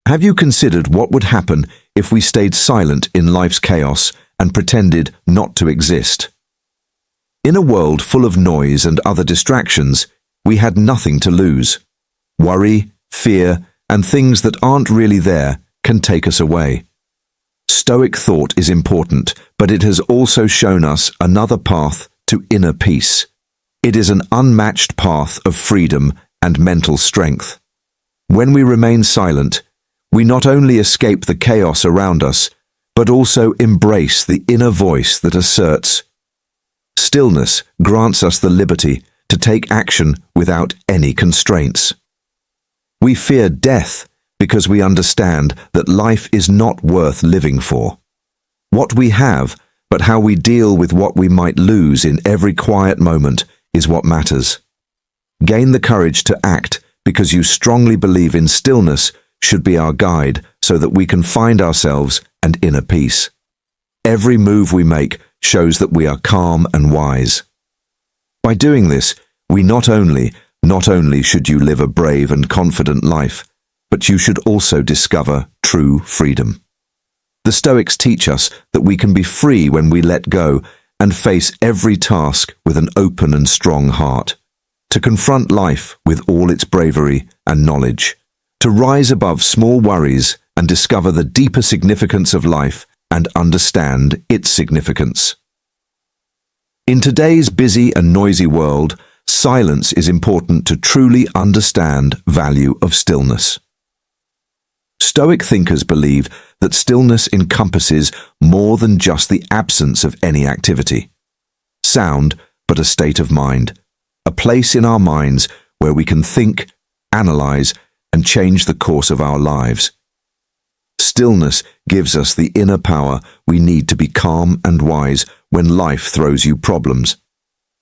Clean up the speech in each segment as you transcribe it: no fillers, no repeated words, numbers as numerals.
Have you considered what would happen if we stayed silent in life's chaos and pretended not to exist? In a world full of noise and other distractions, we had nothing to lose. Worry, fear, and things that aren't really there can take us away. Stoic thought is important, but it has also shown us another path to inner peace. It is an unmatched path of freedom and mental strength. When we remain silent, we not only escape the chaos around us, but also embrace the inner voice that asserts. Stillness grants us the liberty to take action without any constraints. We fear death because we understand that life is not worth living for. What we have, but how we deal with what we might lose in every quiet moment, is what matters. Gain the courage to act because you strongly believe in stillness should be our guide so that we can find ourselves and inner peace. Every move we make shows that we are calm and wise. By doing this, we not only should you live a brave and confident life, but you should also discover true freedom. The Stoics teach us that we can be free when we let go and face every task with an open and strong heart, to confront life with all its bravery and knowledge, to rise above small worries and discover the deeper significance of life and understand its significance. In today's busy and noisy world, silence is important to truly understand the value of stillness. Stoic thinkers believe that stillness encompasses more than just the absence of any activity. Sound, but a state of mind, a place in our minds where we can think, analyze, and change the course of our lives. Stillness gives us the inner power we need to be calm and wise when life throws you problems.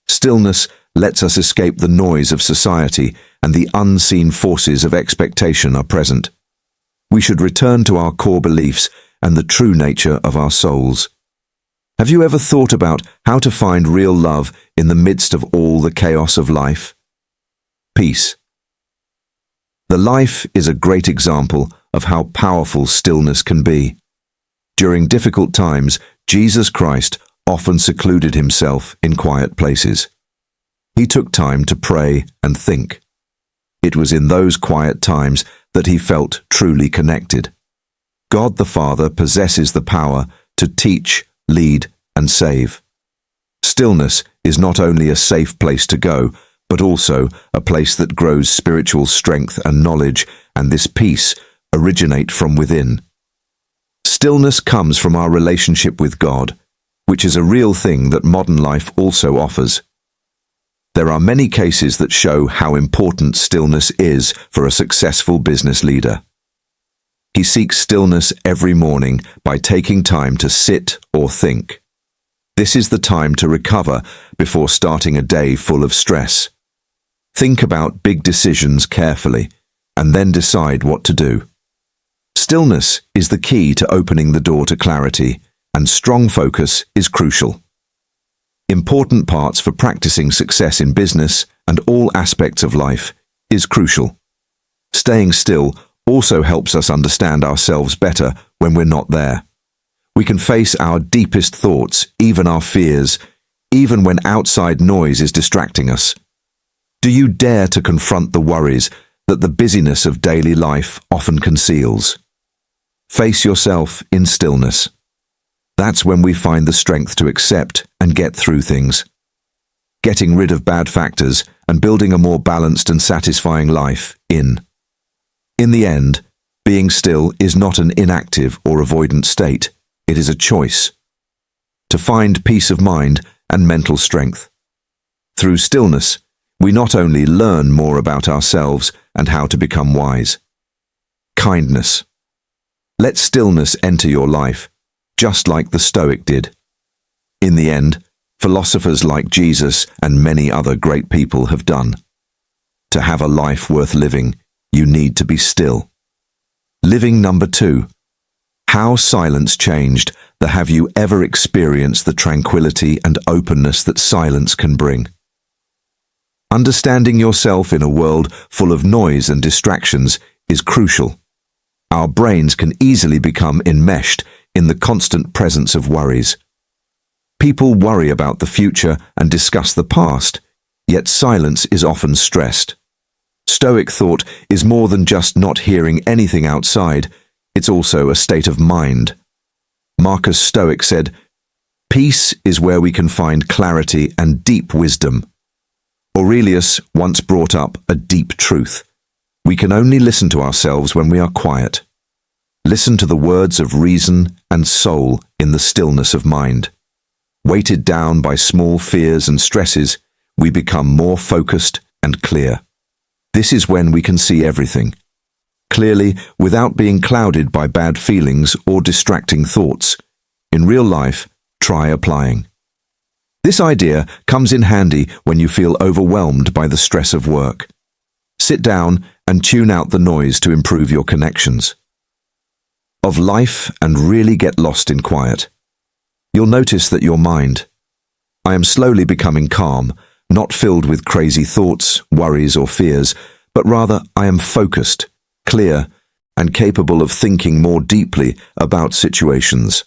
Stillness lets us escape the noise of society and the unseen forces of expectation are present. We should return to our core beliefs and the true nature of our souls. Have you ever thought about how to find real love in the midst of all the chaos of life? Peace. The life is a great example of how powerful stillness can be. During difficult times, Jesus Christ often secluded himself in quiet places. He took time to pray and think. It was in those quiet times that he felt truly connected. God the Father possesses the power to teach, lead, and save. Stillness is not only a safe place to go, but also a place that grows spiritual strength and knowledge, and this peace originate from within. Stillness comes from our relationship with God, which is a real thing that modern life also offers. There are many cases that show how important stillness is for a successful business leader. He seeks stillness every morning by taking time to sit or think. This is the time to recover before starting a day full of stress. Think about big decisions carefully and then decide what to do. Stillness is the key to opening the door to clarity, and strong focus is crucial. Important parts for practicing success in business and all aspects of life is crucial. Staying still also helps us understand ourselves better when we're not there. We can face our deepest thoughts, even our fears, even when outside noise is distracting us. Do you dare to confront the worries that the busyness of daily life often conceals? Face yourself in stillness. That's when we find the strength to accept and get through things. Getting rid of bad factors and building a more balanced and satisfying life in the end, being still is not an inactive or avoidant state. It is a choice to find peace of mind and mental strength. Through stillness, we not only learn more about ourselves and how to become wise. Kindness. Let stillness enter your life, just like the Stoic did. In the end, philosophers like Jesus and many other great people have done. To have a life worth living, you need to be still. Living number 2. How silence changed the Have you ever experienced the tranquility and openness that silence can bring? Understanding yourself in a world full of noise and distractions is crucial. Our brains can easily become enmeshed in the constant presence of worries. People worry about the future and discuss the past, yet silence is often stressed. Stoic thought is more than just not hearing anything outside, it's also a state of mind. Marcus Stoic said, "Peace is where we can find clarity and deep wisdom." Aurelius once brought up a deep truth. We can only listen to ourselves when we are quiet. Listen to the words of reason and soul in the stillness of mind. Weighted down by small fears and stresses, we become more focused and clear. This is when we can see everything clearly without being clouded by bad feelings or distracting thoughts. In real life, try applying. This idea comes in handy when you feel overwhelmed by the stress of work. Sit down and tune out the noise to improve your connections of life and really get lost in quiet. You'll notice that your mind, I am slowly becoming calm, not filled with crazy thoughts, worries or fears, but rather I am focused, clear, and capable of thinking more deeply about situations.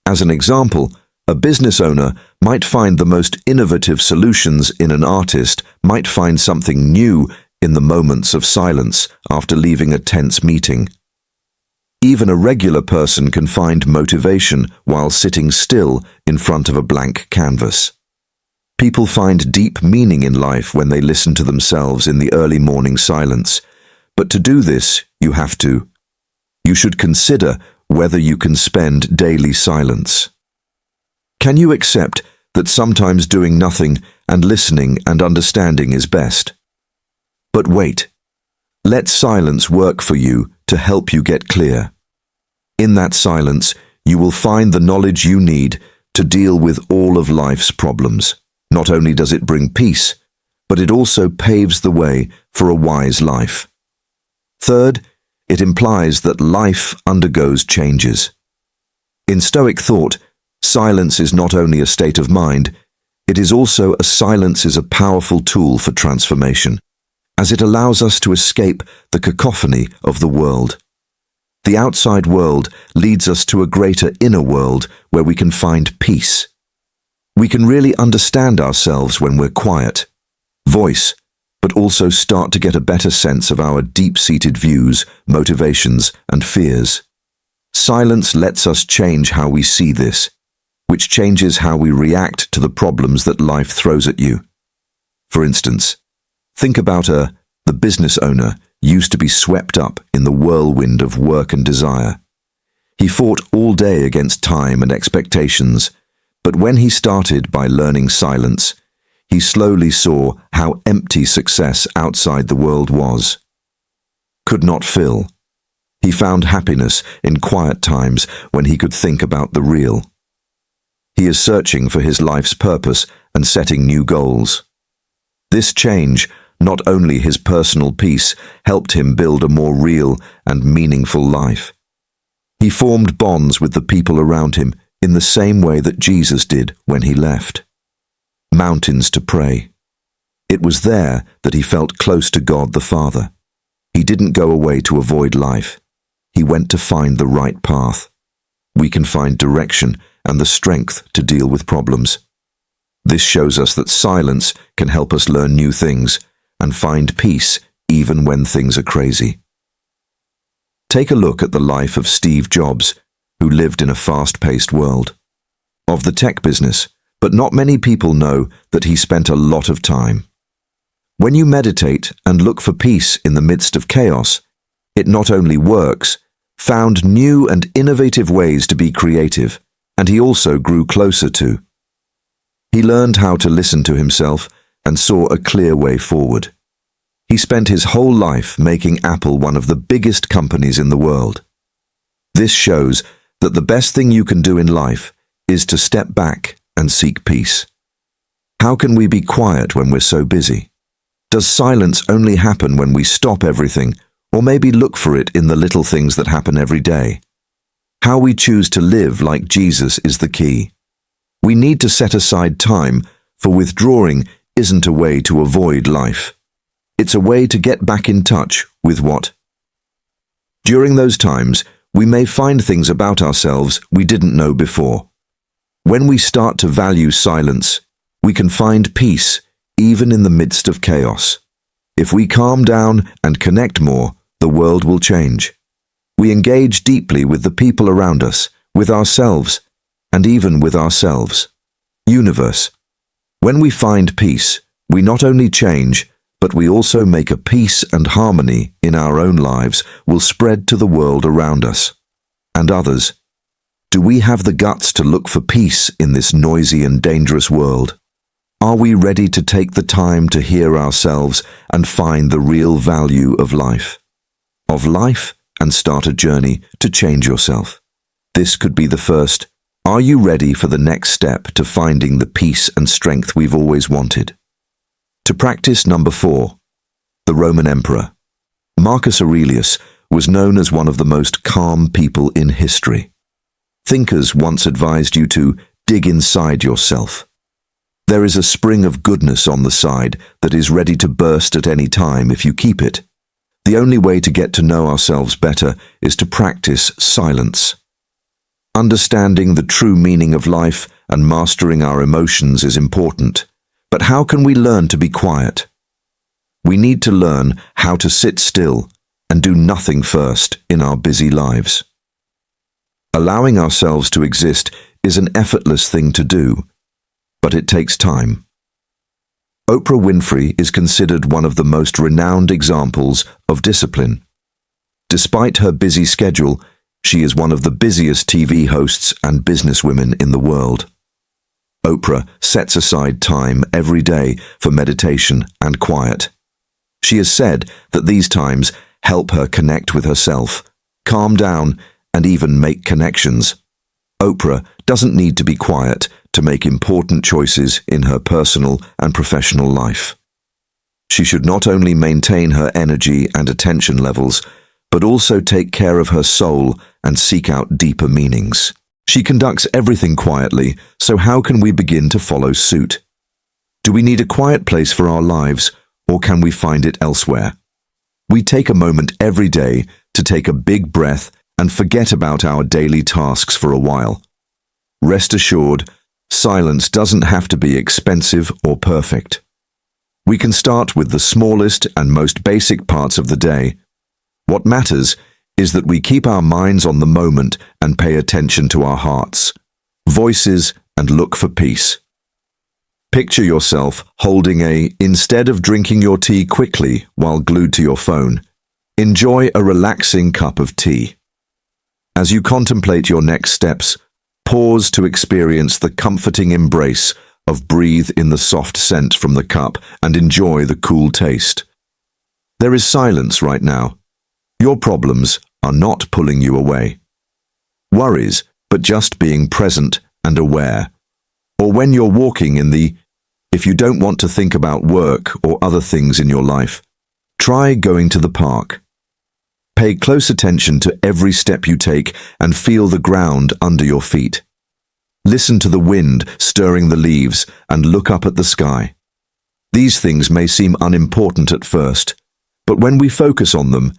As an example, a business owner might find the most innovative solutions in an artist, might find something new in the moments of silence after leaving a tense meeting. Even a regular person can find motivation while sitting still in front of a blank canvas. People find deep meaning in life when they listen to themselves in the early morning silence. But to do this, you should consider whether you can spend daily silence. Can you accept that sometimes doing nothing and listening and understanding is best? But wait, let silence work for you to help you get clear. In that silence, you will find the knowledge you need to deal with all of life's problems. Not only does it bring peace, but it also paves the way for a wise life. Third, it implies that life undergoes changes. In Stoic thought, silence is not only a state of mind, it is also silence is a powerful tool for transformation, as it allows us to escape the cacophony of the world. The outside world leads us to a greater inner world where we can find peace. We can really understand ourselves when we're quiet, voice, but also start to get a better sense of our deep-seated views, motivations, and fears. Silence lets us change how we see this, which changes how we react to the problems that life throws at you. For instance, think about the business owner used to be swept up in the whirlwind of work and desire. He fought all day against time and expectations, but when he started by learning silence, he slowly saw how empty success outside the world was. Could not fill. He found happiness in quiet times when he could think about the real. He is searching for his life's purpose and setting new goals. This change, not only his personal peace, helped him build a more real and meaningful life. He formed bonds with the people around him in the same way that Jesus did when he left. Mountains to pray. It was there that he felt close to God the Father. He didn't go away to avoid life. He went to find the right path. We can find direction and the strength to deal with problems. This shows us that silence can help us learn new things and find peace even when things are crazy. Take a look at the life of Steve Jobs, who lived in a fast-paced world. Of the tech business, but not many people know that he spent a lot of time. When you meditate and look for peace in the midst of chaos, it not only works, found new and innovative ways to be creative, and he also grew closer to. He learned how to listen to himself and saw a clear way forward. He spent his whole life making Apple one of the biggest companies in the world. This shows that the best thing you can do in life is to step back and seek peace. How can we be quiet when we're so busy? Does silence only happen when we stop everything, or maybe look for it in the little things that happen every day? How we choose to live like Jesus is the key. We need to set aside time, for withdrawing isn't a way to avoid life. It's a way to get back in touch with what During those times, we may find things about ourselves we didn't know before. When we start to value silence, we can find peace even in the midst of chaos. If we calm down and connect more, the world will change. We engage deeply with the people around us, with ourselves, and even with ourselves. Universe. When we find peace, we not only change, but we also make a peace and harmony in our own lives will spread to the world around us. And others. Do we have the guts to look for peace in this noisy and dangerous world? Are we ready to take the time to hear ourselves and find the real value of life? And start a journey to change yourself. This could be the first. Are you ready for the next step to finding the peace and strength we've always wanted? To practice number 4. The Roman Emperor. Marcus Aurelius was known as one of the most calm people in history. Thinkers once advised you to dig inside yourself. There is a spring of goodness on the side that is ready to burst at any time if you keep it. The only way to get to know ourselves better is to practice silence. Understanding the true meaning of life and mastering our emotions is important. But how can we learn to be quiet? We need to learn how to sit still and do nothing first in our busy lives. Allowing ourselves to exist is an effortless thing to do, but it takes time. Oprah Winfrey is considered one of the most renowned examples of discipline. Despite her busy schedule, she is one of the busiest TV hosts and businesswomen in the world. Oprah sets aside time every day for meditation and quiet. She has said that these times help her connect with herself, calm down, and even make connections. Oprah doesn't need to be quiet to make important choices in her personal and professional life. She should not only maintain her energy and attention levels, but also take care of her soul and seek out deeper meanings. She conducts everything quietly, so how can we begin to follow suit? Do we need a quiet place for our lives, or can we find it elsewhere? We take a moment every day to take a big breath and forget about our daily tasks for a while. Rest assured, silence doesn't have to be expensive or perfect. We can start with the smallest and most basic parts of the day. What matters is that we keep our minds on the moment and pay attention to our hearts, voices, and look for peace. Picture yourself holding instead of drinking your tea quickly while glued to your phone, enjoy a relaxing cup of tea. As you contemplate your next steps, pause to experience the comforting embrace of breathe in the soft scent from the cup and enjoy the cool taste. There is silence right now. Your problems are not pulling you away. Worries, but just being present and aware. Or when you're walking if you don't want to think about work or other things in your life, try going to the park. Pay close attention to every step you take and feel the ground under your feet. Listen to the wind stirring the leaves and look up at the sky. These things may seem unimportant at first, but when we focus on them,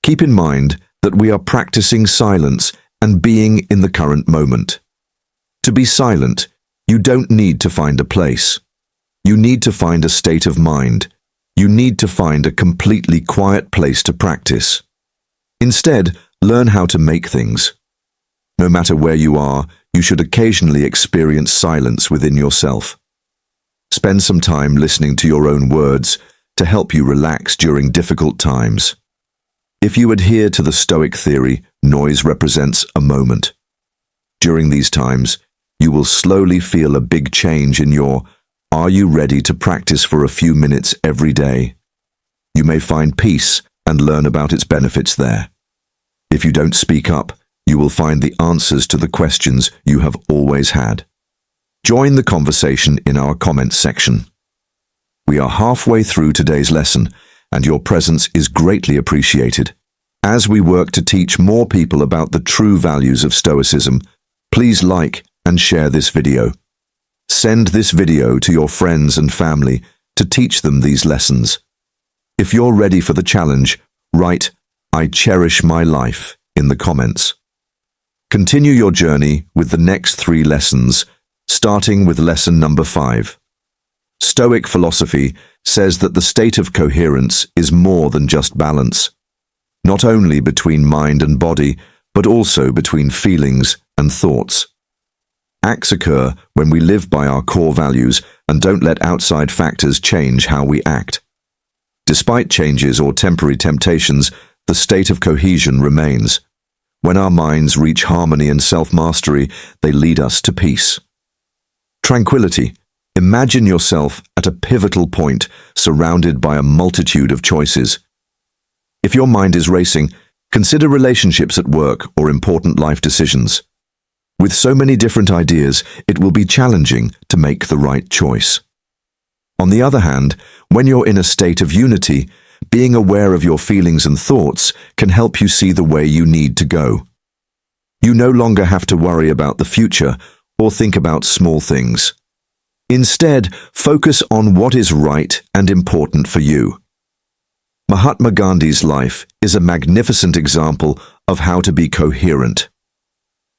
keep in mind that we are practicing silence and being in the current moment. To be silent, you don't need to find a place. You need to find a state of mind. You need to find a completely quiet place to practice. Instead, learn how to make things. No matter where you are, you should occasionally experience silence within yourself. Spend some time listening to your own words to help you relax during difficult times. If you adhere to the Stoic theory, noise represents a moment. During these times, you will slowly feel a big change in your are you ready to practice for a few minutes every day? You may find peace and learn about its benefits there. If you don't speak up, you will find the answers to the questions you have always had. Join the conversation in our comments section. We are halfway through today's lesson, and your presence is greatly appreciated. As we work to teach more people about the true values of Stoicism, please like and share this video. Send this video to your friends and family to teach them these lessons. If you're ready for the challenge, write, "I cherish my life" in the comments. Continue your journey with the next 3 lessons, starting with lesson number 5. Stoic philosophy says that the state of coherence is more than just balance, not only between mind and body, but also between feelings and thoughts. Acts occur when we live by our core values and don't let outside factors change how we act. Despite changes or temporary temptations, the state of cohesion remains. When our minds reach harmony and self-mastery, they lead us to peace. Tranquility. Imagine yourself at a pivotal point, surrounded by a multitude of choices. If your mind is racing, consider relationships at work or important life decisions. With so many different ideas, it will be challenging to make the right choice. On the other hand, when you're in a state of unity, being aware of your feelings and thoughts can help you see the way you need to go. You no longer have to worry about the future or think about small things. Instead, focus on what is right and important for you. Mahatma Gandhi's life is a magnificent example of how to be coherent.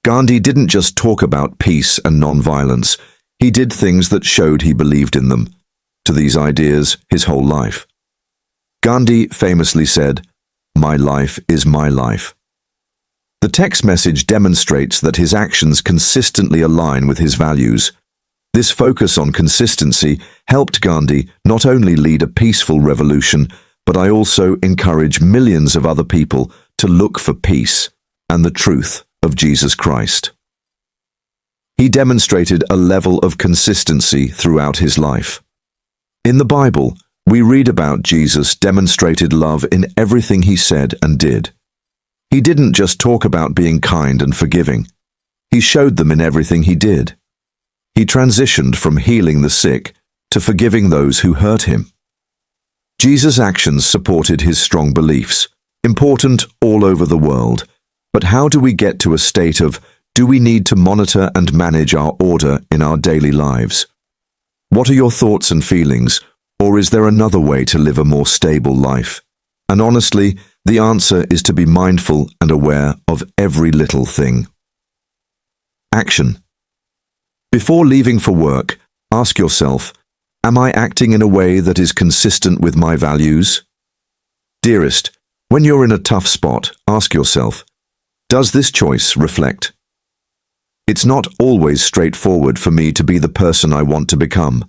Gandhi didn't just talk about peace and non-violence, he did things that showed he believed in them, to these ideas his whole life. Gandhi famously said, "My life is my life." The text message demonstrates that his actions consistently align with his values. This focus on consistency helped Gandhi not only lead a peaceful revolution, but I also encourage millions of other people to look for peace and the truth of Jesus Christ. He demonstrated a level of consistency throughout his life. In the Bible, we read about Jesus demonstrated love in everything he said and did. He didn't just talk about being kind and forgiving. He showed them in everything he did. He transitioned from healing the sick to forgiving those who hurt him. Jesus' actions supported his strong beliefs, important all over the world. But how do we get to a state of, do we need to monitor and manage our order in our daily lives? What are your thoughts and feelings? Or is there another way to live a more stable life? And honestly, the answer is to be mindful and aware of every little thing. Action. Before leaving for work, ask yourself, am I acting in a way that is consistent with my values? Dearest, when you're in a tough spot, ask yourself, does this choice reflect? It's not always straightforward for me to be the person I want to become.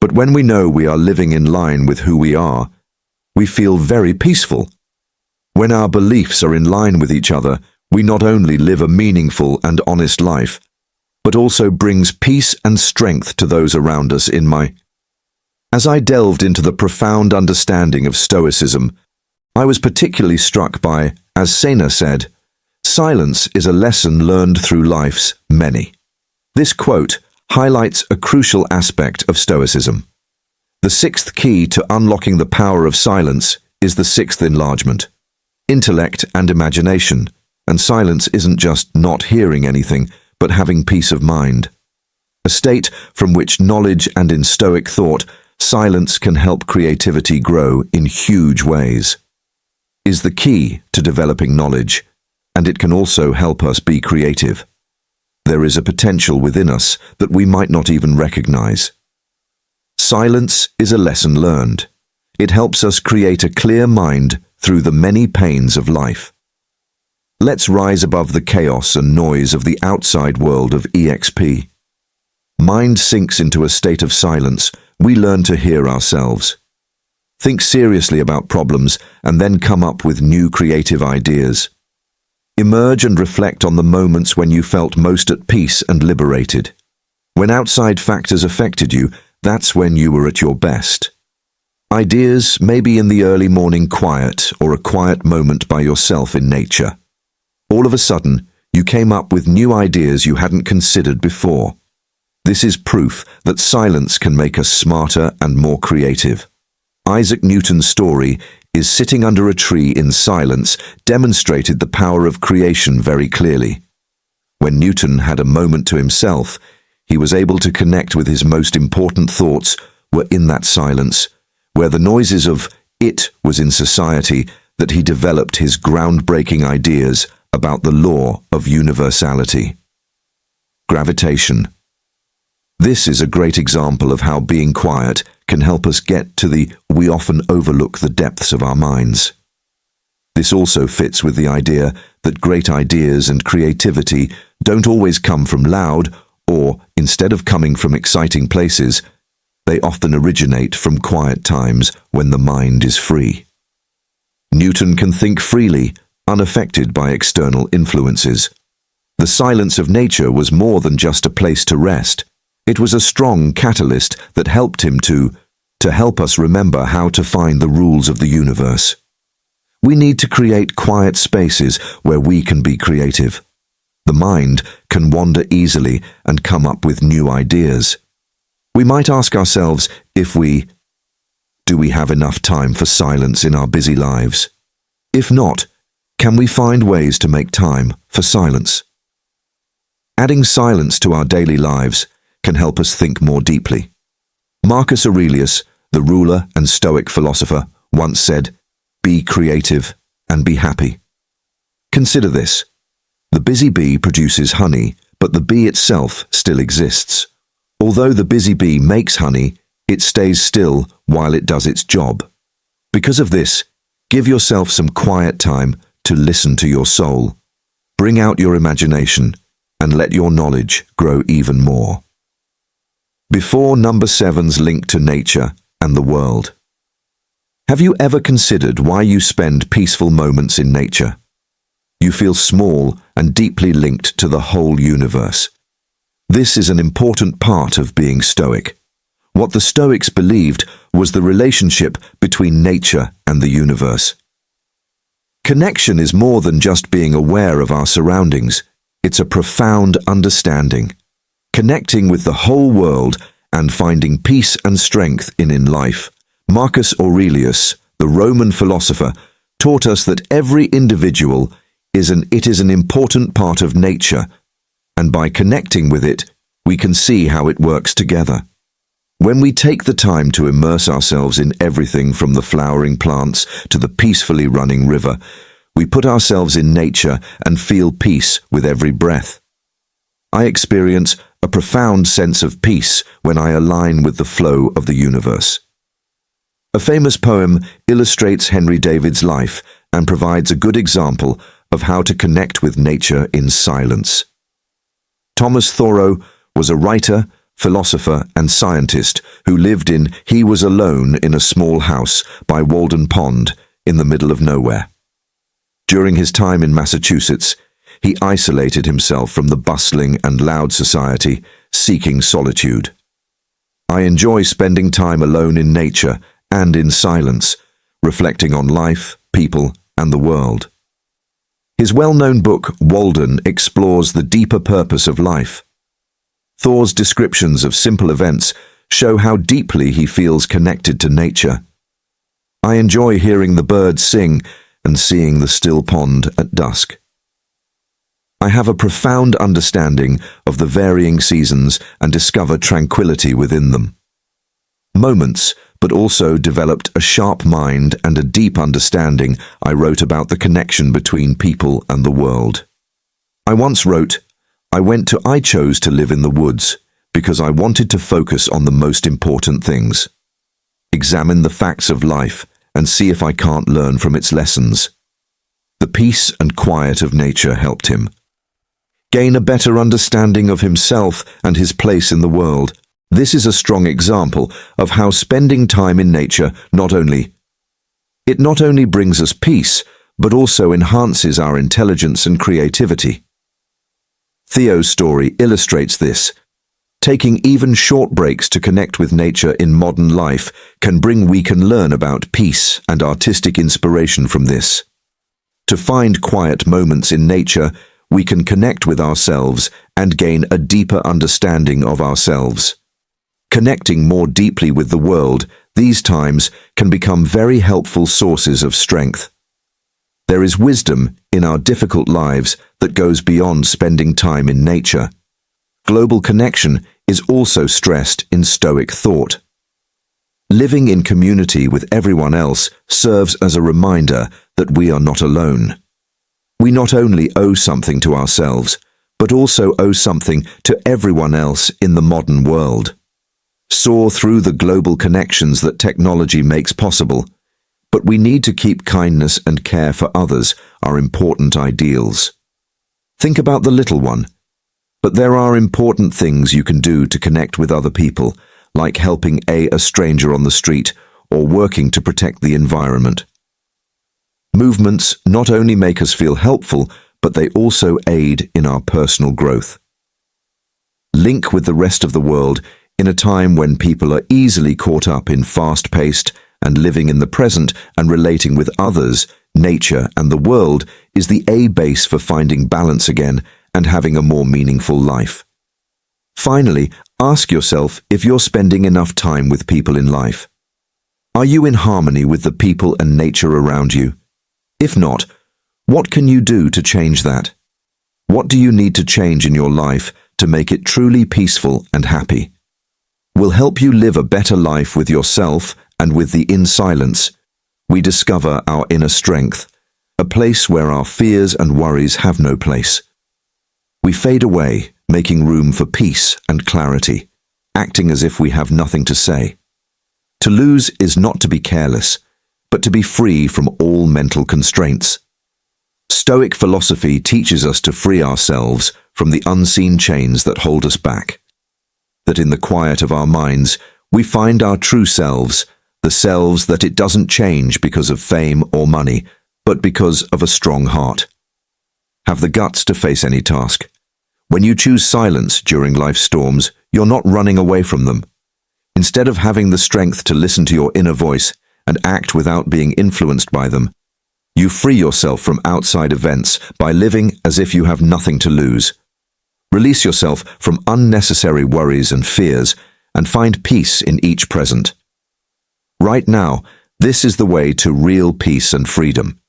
But when we know we are living in line with who we are, we feel very peaceful. When our beliefs are in line with each other, we not only live a meaningful and honest life, but also brings peace and strength to those around us. As I delved into the profound understanding of Stoicism, I was particularly struck by, as Sena said, "Silence is a lesson learned through life's many." This quote highlights a crucial aspect of Stoicism. The 6th key to unlocking the power of silence is the 6th enlargement, intellect and imagination, and silence isn't just not hearing anything, but having peace of mind. A state from which knowledge and in Stoic thought, silence can help creativity grow in huge ways. Is the key to developing knowledge, and it can also help us be creative. There is a potential within us that we might not even recognize. Silence is a lesson learned. It helps us create a clear mind through the many pains of life. Let's rise above the chaos and noise of the outside world of EXP. Mind sinks into a state of silence. We learn to hear ourselves. Think seriously about problems and then come up with new creative ideas. Emerge and reflect on the moments when you felt most at peace and liberated. When outside factors affected you, that's when you were at your best. Ideas may be in the early morning quiet or a quiet moment by yourself in nature. All of a sudden, you came up with new ideas you hadn't considered before. This is proof that silence can make us smarter and more creative. Isaac Newton's story is sitting under a tree in silence demonstrated the power of creation very clearly. When Newton had a moment to himself, he was able to connect with his most important thoughts were in that silence, where the noises of it was in society, that he developed his groundbreaking ideas about the law of universality. Gravitation. This is a great example of how being quiet can help us get to we often overlook the depths of our minds. This also fits with the idea that great ideas and creativity don't always come from loud, or, instead of coming from exciting places, they often originate from quiet times when the mind is free. Newton can think freely, unaffected by external influences. The silence of nature was more than just a place to rest. It was a strong catalyst that helped him to help us remember how to find the rules of the universe. We need to create quiet spaces where we can be creative. The mind can wander easily and come up with new ideas. We might ask ourselves do we have enough time for silence in our busy lives? If not, can we find ways to make time for silence? Adding silence to our daily lives can help us think more deeply. Marcus Aurelius, the ruler and Stoic philosopher, once said, "Be creative and be happy." Consider this. The busy bee produces honey, but the bee itself still exists. Although the busy bee makes honey, it stays still while it does its job. Because of this, give yourself some quiet time to listen to your soul. Bring out your imagination and let your knowledge grow even more. Before number 7's link to nature and the world. Have you ever considered why you spend peaceful moments in nature? You feel small and deeply linked to the whole universe. This is an important part of being Stoic. What the Stoics believed was the relationship between nature and the universe. Connection is more than just being aware of our surroundings. It's a profound understanding, connecting with the whole world and finding peace and strength in life. Marcus Aurelius, the Roman philosopher, taught us that every individual is an important part of nature, and by connecting with it, we can see how it works together. When we take the time to immerse ourselves in everything from the flowering plants to the peacefully running river, we put ourselves in nature and feel peace with every breath. I experience a profound sense of peace when I align with the flow of the universe. A famous poem illustrates Henry David's life and provides a good example of how to connect with nature in silence. Thomas Thoreau was a writer, philosopher, and scientist who lived he was alone in a small house by Walden Pond in the middle of nowhere. During his time in Massachusetts, he isolated himself from the bustling and loud society, seeking solitude. I enjoy spending time alone in nature and in silence, reflecting on life, people, and the world. His well-known book, Walden, explores the deeper purpose of life. Thoreau's descriptions of simple events show how deeply he feels connected to nature. I enjoy hearing the birds sing and seeing the still pond at dusk. I have a profound understanding of the varying seasons and discover tranquility within them. Moments, but also developed a sharp mind and a deep understanding. I wrote about the connection between people and the world. I once wrote, I chose to live in the woods because I wanted to focus on the most important things. Examine the facts of life and see if I can't learn from its lessons. The peace and quiet of nature helped him gain a better understanding of himself and his place in the world. This is a strong example of how spending time in nature not only brings us peace, but also enhances our intelligence and creativity. Theo's story illustrates this. Taking even short breaks to connect with nature in modern life we can learn about peace and artistic inspiration from this. To find quiet moments in nature, we can connect with ourselves and gain a deeper understanding of ourselves. Connecting more deeply with the world, these times can become very helpful sources of strength. There is wisdom in our difficult lives that goes beyond spending time in nature. Global connection is also stressed in Stoic thought. Living in community with everyone else serves as a reminder that we are not alone. We not only owe something to ourselves, but also owe something to everyone else in the modern world. Soar through the global connections that technology makes possible, but we need to keep kindness and care for others our important ideals. Think about the little one. But there are important things you can do to connect with other people, like helping a stranger on the street or working to protect the environment. Movements not only make us feel helpful, but they also aid in our personal growth. Link with the rest of the world in a time when people are easily caught up in fast-paced and living in the present and relating with others. Nature and the world is the base for finding balance again and having a more meaningful life. Finally, ask yourself if you're spending enough time with people in life. Are you in harmony with the people and nature around you? If not, what can you do to change that? What do you need to change in your life to make it truly peaceful and happy? We'll help you live a better life with yourself and with the in silence. We discover our inner strength, a place where our fears and worries have no place. We fade away, making room for peace and clarity, acting as if we have nothing to say. To lose is not to be careless, but to be free from all mental constraints. Stoic philosophy teaches us to free ourselves from the unseen chains that hold us back. That in the quiet of our minds, we find our true selves, the selves that it doesn't change because of fame or money, but because of a strong heart. Have the guts to face any task. When you choose silence during life's storms, you're not running away from them. Instead of having the strength to listen to your inner voice and act without being influenced by them, you free yourself from outside events by living as if you have nothing to lose. Release yourself from unnecessary worries and fears and find peace in each present. Right now, this is the way to real peace and freedom.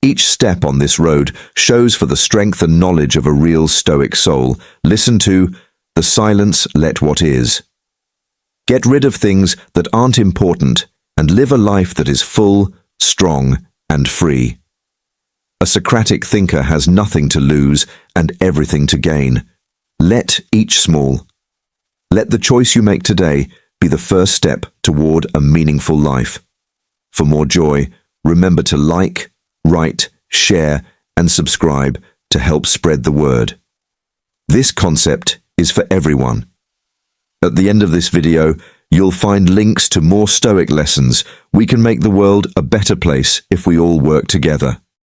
Each step on this road shows for the strength and knowledge of a real Stoic soul. Listen to the silence, let what is. Get rid of things that aren't important and live a life that is full, strong, and free. A Socratic thinker has nothing to lose and everything to gain. Let each small. Let the choice you make today be the first step toward a meaningful life. For more joy, remember to like, write, share, and subscribe to help spread the word. This concept is for everyone. At the end of this video, you'll find links to more Stoic lessons. We can make the world a better place if we all work together.